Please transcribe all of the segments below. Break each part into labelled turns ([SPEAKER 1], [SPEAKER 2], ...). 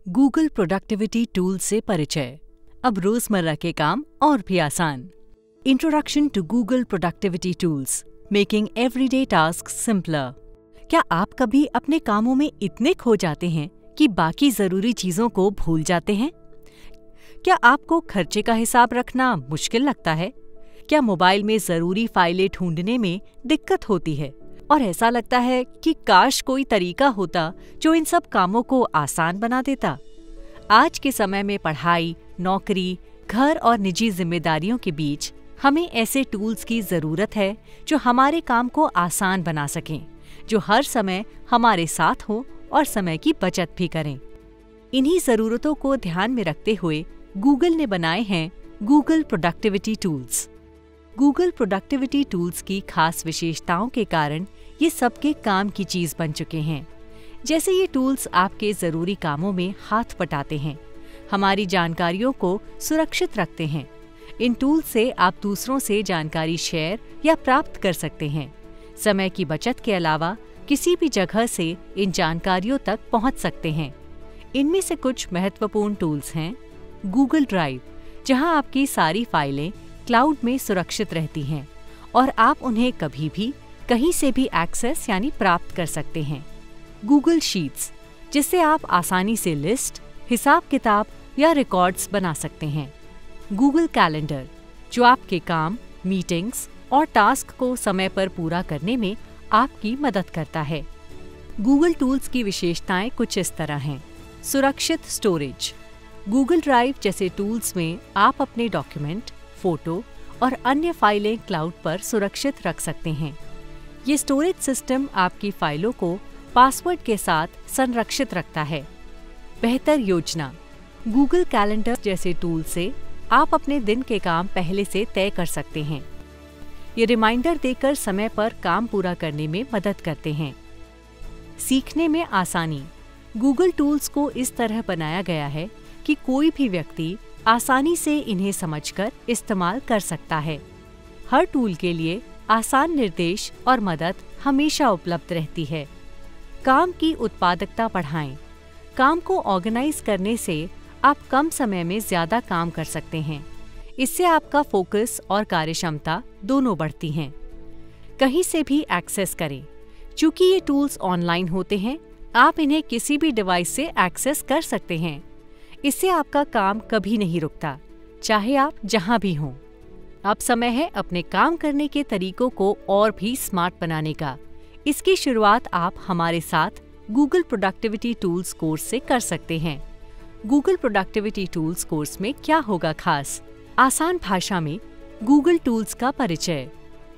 [SPEAKER 1] Google productivity tool से परिचय। अब रोजमर्रा के काम और भी आसान। Introduction to Google productivity tools, making everyday task simpler. क्या आप कभी अपने कामों में इतने खो जाते हैं कि बाकी जरूरी चीजों को भूल जाते हैं? क्या आपको खर्चे का हिसाब रखना मुश्किल लगता है? क्या मोबाइल में जरूरी फाइलें ढूंढने में दिक्कत होती है और ऐसा लगता है कि काश कोई तरीका होता जो इन सब कामों को आसान बना देता? आज के समय में पढ़ाई, नौकरी, घर और निजी जिम्मेदारियों के बीच हमें ऐसे टूल्स की जरूरत है जो हमारे काम को आसान बना सकें, जो हर समय हमारे साथ हो और समय की बचत भी करें। इन्हीं जरूरतों को ध्यान में रखते हुए गूगल ने बनाए हैं Google productivity tools. Google productivity tools की खास विशेषताओं के कारण ये सबके काम की चीज बन चुके हैं। जैसे ये टूल्स आपके जरूरी कामों में हाथ बटाते हैं, हमारी जानकारियों को सुरक्षित रखते हैं। इन टूल्स से आप दूसरों से जानकारी शेयर या प्राप्त कर सकते हैं। समय की बचत के अलावा किसी भी जगह से इन जानकारियों तक पहुंच सकते हैं। इनमें से कुछ महत्वपूर्ण टूल्स हैं गूगल ड्राइव, जहां आपकी सारी फाइलें क्लाउड में सुरक्षित रहती हैं और आप उन्हें कभी भी कहीं से भी एक्सेस यानी प्राप्त कर सकते हैं। गूगल शीट्स, जिससे आप आसानी से लिस्ट, हिसाब किताब या रिकॉर्ड्स बना सकते हैं। गूगल कैलेंडर, जो आपके काम, मीटिंग्स और टास्क को समय पर पूरा करने में आपकी मदद करता है। गूगल टूल्स की विशेषताएं कुछ इस तरह हैं। सुरक्षित स्टोरेज, गूगल ड्राइव जैसे टूल्स में आप अपने डॉक्यूमेंट, फोटो और अन्य फाइलें क्लाउड पर सुरक्षित रख सकते हैं। ये स्टोरेज सिस्टम आपकी फाइलों को पासवर्ड के साथ संरक्षित रखता है। बेहतर योजना, गूगल कैलेंडर जैसे टूल से आप अपने दिन के काम पहले से तय कर सकते हैं। ये रिमाइंडर देकर समय पर काम पूरा करने में मदद करते हैं। सीखने में आसानी, गूगल टूल्स को इस तरह बनाया गया है कि कोई भी व्यक्ति आसानी से इन्हें समझकर इस्तेमाल कर सकता है। हर टूल के लिए आसान निर्देश और मदद हमेशा उपलब्ध रहती है। काम की उत्पादकता बढ़ाएं। काम को ऑर्गेनाइज करने से आप कम समय में ज्यादा काम कर सकते हैं। इससे आपका फोकस और कार्यक्षमता दोनों बढ़ती हैं। कहीं से भी एक्सेस करें। चूंकि ये टूल्स ऑनलाइन होते हैं, आप इन्हें किसी भी डिवाइस से एक्सेस कर सकते हैं। इससे आपका काम कभी नहीं रुकता, चाहे आप जहां भी हों। अब समय है अपने काम करने के तरीकों को और भी स्मार्ट बनाने का। इसकी शुरुआत आप हमारे साथ गूगल प्रोडक्टिविटी टूल्स कोर्स से कर सकते हैं। गूगल प्रोडक्टिविटी टूल्स कोर्स में क्या होगा खास? आसान भाषा में गूगल टूल्स का परिचय,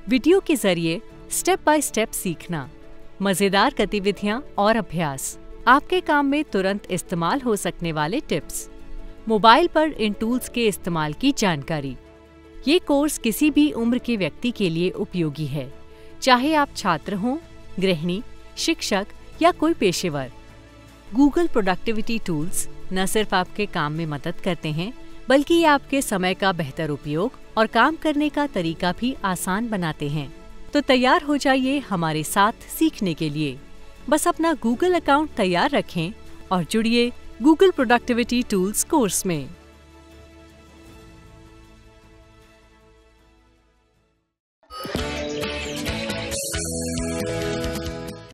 [SPEAKER 1] वीडियो के जरिए स्टेप बाय स्टेप सीखना, मजेदार गतिविधियां और अभ्यास, आपके काम में तुरंत इस्तेमाल हो सकने वाले टिप्स, मोबाइल पर इन टूल्स के इस्तेमाल की जानकारी। ये कोर्स किसी भी उम्र के व्यक्ति के लिए उपयोगी है, चाहे आप छात्र हों, गृहिणी, शिक्षक या कोई पेशेवर। गूगल प्रोडक्टिविटी टूल्स न सिर्फ आपके काम में मदद करते हैं, बल्कि ये आपके समय का बेहतर उपयोग और काम करने का तरीका भी आसान बनाते हैं। तो तैयार हो जाइए हमारे साथ सीखने के लिए। बस अपना गूगल अकाउंट तैयार रखें और जुड़िए गूगल प्रोडक्टिविटी टूल्स कोर्स में।